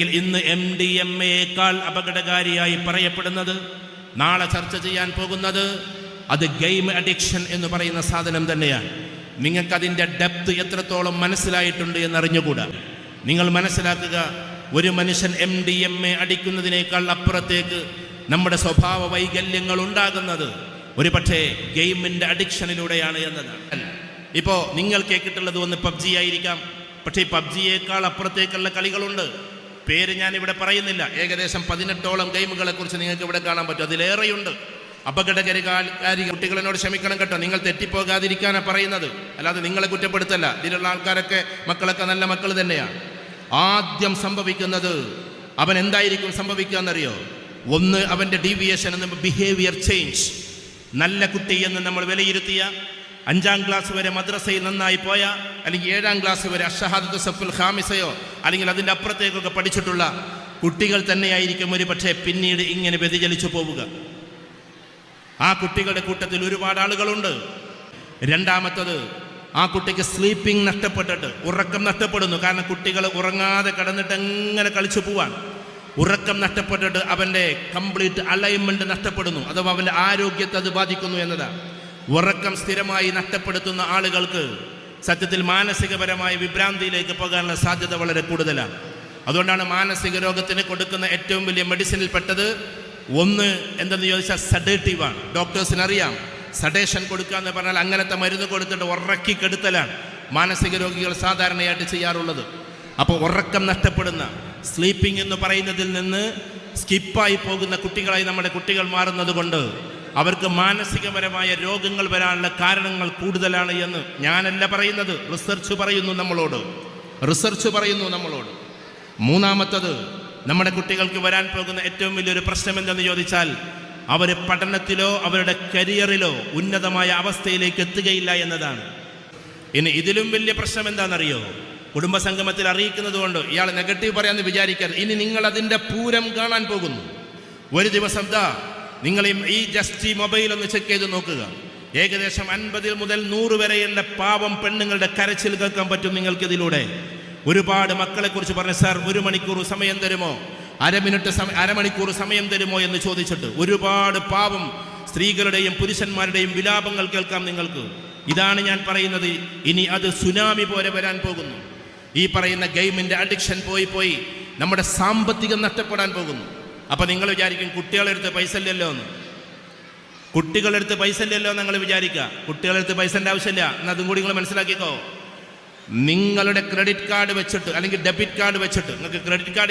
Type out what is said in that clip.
ിൽ ഇന്ന് MDMA-യേക്കാൾ അപകടകാരിയായി പറയപ്പെടുന്നത്, നാളെ ചർച്ച ചെയ്യാൻ പോകുന്നത്, അത് ഗെയിം അഡിക്ഷൻ എന്ന് പറയുന്ന സാധനം തന്നെയാണ്. നിങ്ങൾക്കതിൻ്റെ ഡെപ്ത് എത്രത്തോളം മനസ്സിലായിട്ടുണ്ട് എന്നറിഞ്ഞുകൂടാ. നിങ്ങൾ മനസ്സിലാക്കുക, ഒരു മനുഷ്യൻ MDMA അടിക്കുന്നതിനേക്കാൾ അപ്പുറത്തേക്ക് നമ്മുടെ സ്വഭാവ വൈകല്യങ്ങൾ ഉണ്ടാകുന്നത് ഒരു പക്ഷേ ഗെയിമിൻ്റെ അഡിക്ഷനിലൂടെയാണ് എന്നതാണ്. ഇപ്പോൾ നിങ്ങൾ കേട്ടിട്ടുള്ളത് ഒന്ന് PUBG ആയിരിക്കാം. പക്ഷേ PUBG-യേക്കാൾ അപ്പുറത്തേക്കുള്ള കളികളുണ്ട്. പേര് ഞാനിവിടെ പറയുന്നില്ല. ഏകദേശം 18ഓളം ഗെയിമുകളെ കുറിച്ച് നിങ്ങൾക്ക് ഇവിടെ കാണാൻ പറ്റും. അതിലേറെയുണ്ട്. അപകടകാരി കുട്ടികളെന്നോട് ക്ഷമിക്കണം കേട്ടോ, നിങ്ങൾ തെറ്റിപ്പോകാതിരിക്കാനാണ് പറയുന്നത്, അല്ലാതെ നിങ്ങളെ കുറ്റപ്പെടുത്തല്ല. ഇതിലുള്ള ആൾക്കാരൊക്കെ മക്കളൊക്കെ നല്ല മക്കൾ തന്നെയാണ്. ആദ്യം സംഭവിക്കുന്നത്, അവൻ എന്തായിരിക്കും സംഭവിക്കുക എന്നറിയോ? ഒന്ന്, അവൻ്റെ ഡീവിയേഷൻ എന്ന ബിഹേവിയർ ചേഞ്ച്. നല്ല കുട്ടി എന്ന് നമ്മൾ വിലയിരുത്തിയ, 5ാം ക്ലാസ് വരെ മദ്രസയിൽ നന്നായി പോയ, അല്ലെങ്കിൽ 7ാം ക്ലാസ് വരെ അഷഹാദത്ത് സഫുൽ ഖാമിസയോ അല്ലെങ്കിൽ അതിൻ്റെ അപ്പുറത്തേക്കൊക്കെ പഠിച്ചിട്ടുള്ള കുട്ടികൾ തന്നെയായിരിക്കും ഒരു പക്ഷേ പിന്നീട് ഇങ്ങനെ വ്യതിചലിച്ചു പോവുക. ആ കുട്ടികളുടെ കൂട്ടത്തിൽ ഒരുപാട് ആളുകളുണ്ട്. രണ്ടാമത്തത്, ആ കുട്ടിക്ക് സ്ലീപ്പിംഗ് നഷ്ടപ്പെട്ടിട്ട് ഉറക്കം നഷ്ടപ്പെടുന്നു. കാരണം കുട്ടികൾ ഉറങ്ങാതെ കിടന്നിട്ട് എങ്ങനെ കളിച്ചു പോവാൻ. ഉറക്കം നഷ്ടപ്പെട്ടിട്ട് അവൻ്റെ കംപ്ലീറ്റ് അലൈൻമെൻറ്റ് നഷ്ടപ്പെടുന്നു, അഥവാ അവൻ്റെ ആരോഗ്യത്തെ അത് ബാധിക്കുന്നു എന്നതാണ്. ഉറക്കം സ്ഥിരമായി നഷ്ടപ്പെടുത്തുന്ന ആളുകൾക്ക് സത്യത്തിൽ മാനസികപരമായ വിഭ്രാന്തിയിലേക്ക് പോകാനുള്ള സാധ്യത വളരെ കൂടുതലാണ്. അതുകൊണ്ടാണ് മാനസിക രോഗത്തിന് കൊടുക്കുന്ന ഏറ്റവും വലിയ മെഡിസിനിൽ പെട്ടത് ഒന്ന് എന്തെന്ന് ചോദിച്ചാൽ സഡേറ്റീവാണ്. ഡോക്ടേഴ്സിനറിയാം, സഡേഷൻ കൊടുക്കുക എന്ന് പറഞ്ഞാൽ അങ്ങനത്തെ മരുന്ന് കൊടുത്തിട്ട് ഉറക്കി കെടുത്തലാണ് മാനസിക രോഗികൾ സാധാരണയായിട്ട് ചെയ്യാറുള്ളത്. അപ്പോൾ ഉറക്കം നഷ്ടപ്പെടുന്ന, സ്ലീപ്പിംഗ് എന്ന് പറയുന്നതിൽ നിന്ന് സ്കിപ്പായി പോകുന്ന കുട്ടികളായി നമ്മുടെ കുട്ടികൾ മാറുന്നത് കൊണ്ട് അവർക്ക് മാനസികപരമായ രോഗങ്ങൾ വരാനുള്ള കാരണങ്ങൾ കൂടുതലാണ് എന്ന് ഞാനല്ല പറയുന്നത്, റിസർച്ച് പറയുന്നു നമ്മളോട്. മൂന്നാമത്തത്, നമ്മുടെ കുട്ടികൾക്ക് വരാൻ പോകുന്ന ഏറ്റവും വലിയൊരു പ്രശ്നം എന്തെന്ന് ചോദിച്ചാൽ, അവർ പഠനത്തിലോ അവരുടെ കരിയറിലോ ഉന്നതമായ അവസ്ഥയിലേക്ക് എത്തുകയില്ല എന്നതാണ്. ഇനി ഇതിലും വലിയ പ്രശ്നം എന്താണെന്നറിയോ? കുടുംബസംഗമത്തിൽ അറിയിക്കുന്നത് കൊണ്ട് ഇയാൾ നെഗറ്റീവ് പറയാമെന്ന് വിചാരിക്കരുത്. ഇനി നിങ്ങൾ അതിൻ്റെ പൂരം കാണാൻ പോകുന്നു. ഒരു ദിവസം നിങ്ങൾ ഈ ജസ്റ്റ് ഈ മൊബൈൽ ഒന്ന് ചെക്ക് ചെയ്ത് നോക്കുക. ഏകദേശം 50 മുതൽ 100 വരെയുള്ള പാവം പെണ്ണുങ്ങളുടെ കരച്ചിൽ കേൾക്കാൻ പറ്റും നിങ്ങൾക്കിതിലൂടെ. ഒരുപാട് മക്കളെക്കുറിച്ച് പറഞ്ഞു, സാർ 1 മണിക്കൂർ സമയം തരുമോ, അരമണിക്കൂർ സമയം തരുമോ എന്ന് ചോദിച്ചിട്ട് ഒരുപാട് പാവം സ്ത്രീകളുടെയും പുരുഷന്മാരുടെയും വിലാപങ്ങൾ കേൾക്കാം നിങ്ങൾക്ക്. ഇതാണ് ഞാൻ പറയുന്നത്. ഇനി അത് സുനാമി പോലെ വരാൻ പോകുന്നു. ഈ പറയുന്ന ഗെയിമിൻ്റെ അഡിക്ഷൻ പോയി നമ്മുടെ സാമ്പത്തികം നഷ്ടപ്പെടാൻ പോകുന്നു. അപ്പം നിങ്ങൾ വിചാരിക്കും കുട്ടികളെടുത്ത് പൈസ ഇല്ലല്ലോ എന്ന്. കുട്ടികളെടുത്ത് പൈസ ഇല്ലല്ലോ നിങ്ങൾ വിചാരിക്കുക. കുട്ടികളെടുത്ത് പൈസൻ്റെ ആവശ്യമില്ല എന്നതും കൂടി നിങ്ങൾ മനസ്സിലാക്കിക്കോ. നിങ്ങളുടെ ക്രെഡിറ്റ് കാർഡ് വെച്ചിട്ട് അല്ലെങ്കിൽ ഡെബിറ്റ് കാർഡ് വെച്ചിട്ട്, നിങ്ങൾക്ക് ക്രെഡിറ്റ് കാർഡ്